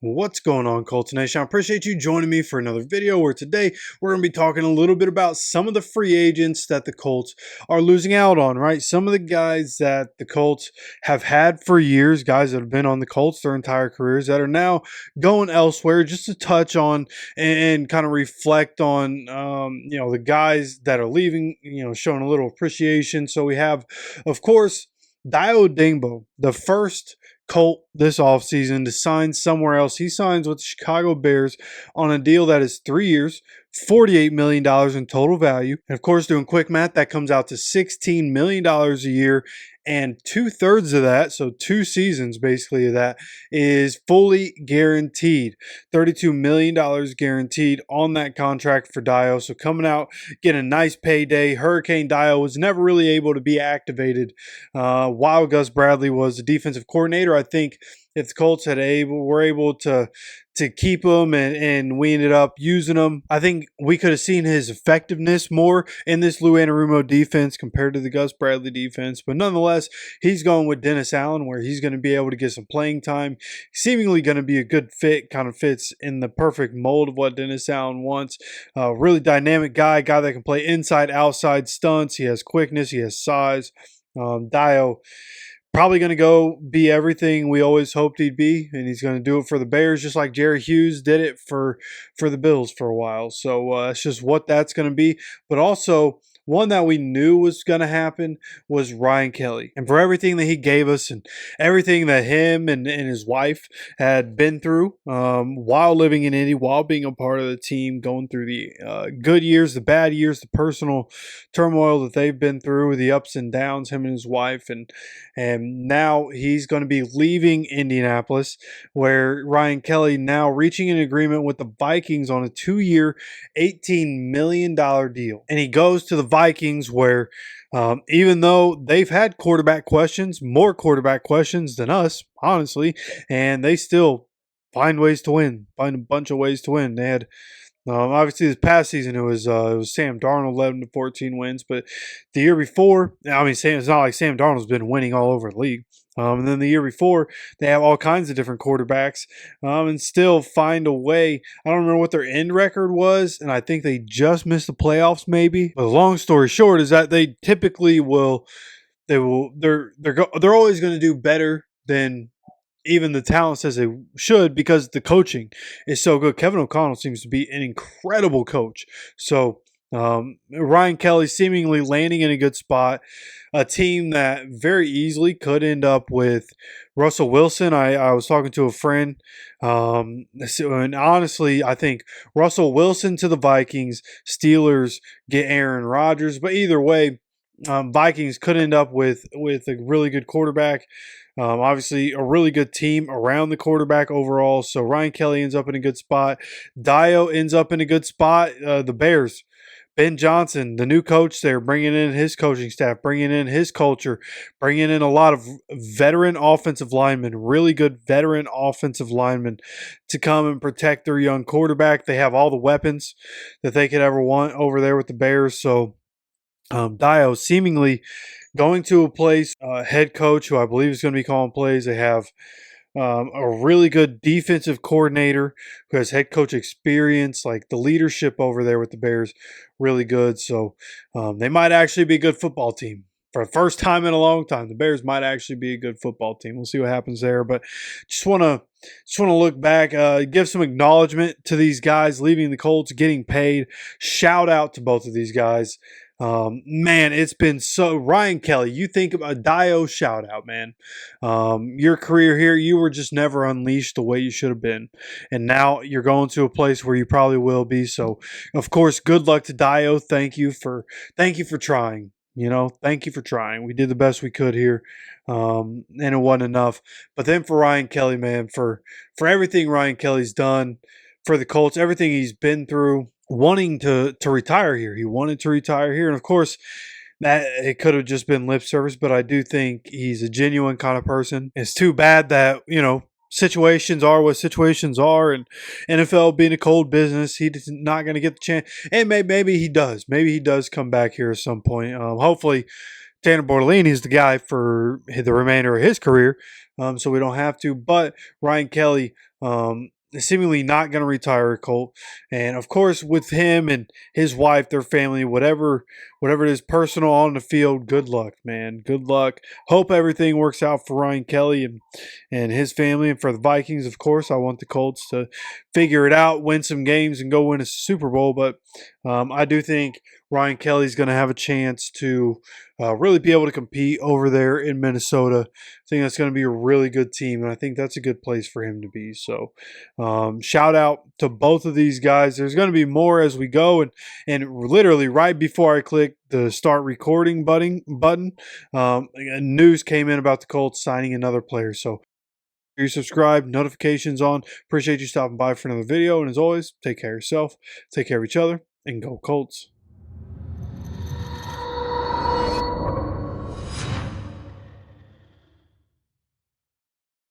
What's going on, Colts Nation? I appreciate you joining me for another video where today we're going to be talking a little bit about some of the free agents that the Colts are losing out on, right? Some of the guys that the Colts have had for years, guys that have been on the Colts their entire careers that are now going elsewhere, just to touch on and kind of reflect on, the guys that are leaving, showing a little appreciation. So we have, of course, Dio Dingbo, the first Colt this offseason to sign somewhere else. He signs with the Chicago Bears on a deal that is 3 years, $48 million in total value. And of course, doing quick math, that comes out to $16 million a year. And 2/3 of that, so 2 seasons basically of that, is fully guaranteed. $32 million guaranteed on that contract for Dio. So coming out, getting a nice payday. Hurricane Dio was never really able to be activated while Gus Bradley was the defensive coordinator. I think if the Colts were able to keep him and we ended up using him, I think we could have seen his effectiveness more in this Lou Anarumo defense compared to the Gus Bradley defense. But nonetheless, he's going with Dennis Allen, where he's going to be able to get some playing time. Seemingly going to be a good fit, kind of fits in the perfect mold of what Dennis Allen wants. Really dynamic guy that can play inside, outside stunts. He has quickness, he has size. Dio probably going to go be everything we always hoped he'd be, and he's going to do it for the Bears just like Jerry Hughes did it for the Bills for a while. So it's just what that's going to be. But also, one that we knew was going to happen was Ryan Kelly. And for everything that he gave us and everything that him and his wife had been through while living in Indy, while being a part of the team, going through the good years, the bad years, the personal turmoil that they've been through, the ups and downs, him and his wife. And now he's going to be leaving Indianapolis, where Ryan Kelly now reaching an agreement with the Vikings on a 2-year, $18 million deal. And he goes to the Vikings, where even though they've had quarterback questions, more quarterback questions than us, honestly, and they still find ways to win, find a bunch of ways to win. They had obviously this past season it was Sam Darnold led them to 14 wins, but the year before, I mean, it's not like Sam Darnold's been winning all over the league. And then the year before, they have all kinds of different quarterbacks and still find a way. I don't remember what their end record was, and I think they just missed the playoffs maybe. But the long story short is that they typically they're always going to do better than even the talent says they should, because the coaching is so good. Kevin O'Connell seems to be an incredible coach. So Ryan Kelly seemingly landing in a good spot. A team that very easily could end up with Russell Wilson. I was talking to a friend, and honestly, I think Russell Wilson to the Vikings, Steelers get Aaron Rodgers. But either way, Vikings could end up with a really good quarterback. Obviously, a really good team around the quarterback overall. So Ryan Kelly ends up in a good spot. Dio ends up in a good spot. The Bears, Ben Johnson, the new coach there, bringing in his coaching staff, bringing in his culture, bringing in a lot of veteran offensive linemen, really good veteran offensive linemen to come and protect their young quarterback. They have all the weapons that they could ever want over there with the Bears. So Dio seemingly going to a place, head coach who I believe is going to be calling plays. They have a really good defensive coordinator who has head coach experience. Like, the leadership over there with the Bears, really good. So they might actually be a good football team. For the first time in a long time, the Bears might actually be a good football team. We'll see what happens there. But just want to look back, give some acknowledgement to these guys leaving the Colts, getting paid. Shout out to both of these guys. Man, it's been so. Ryan Kelly, you think about a Dio shout out, man. Your career here, you were just never unleashed the way you should have been, and now you're going to a place where you probably will be. So, of course, good luck to Dio. Thank you for trying. Thank you for trying. We did the best we could here, and it wasn't enough. But then for Ryan Kelly, man, for everything Ryan Kelly's done for the Colts, everything he's been through, wanting to retire here. He wanted to retire here. And of course, that it could have just been lip service, but I do think he's a genuine kind of person. It's too bad that, situations are what situations are, and NFL being a cold business, he's not going to get the chance. And maybe he does. Maybe he does come back here at some point. Hopefully, Tanner Bortolini is the guy for the remainder of his career, so we don't have to. But Ryan Kelly, seemingly not going to retire a Colt. And of course, with him and his wife, their family, whatever it is personal on the field, good luck, man. Good luck. Hope everything works out for Ryan Kelly and his family, and for the Vikings, of course. I want the Colts to figure it out, win some games, and go win a Super Bowl. But I do think Ryan Kelly's going to have a chance to really be able to compete over there in Minnesota. I think that's going to be a really good team, and I think that's a good place for him to be. So shout out to both of these guys. There's going to be more as we go, and literally right before I click the start recording button, news came in about the Colts signing another player. So you subscribe, notifications on. Appreciate you stopping by for another video, and as always, take care of yourself, take care of each other, and go Colts.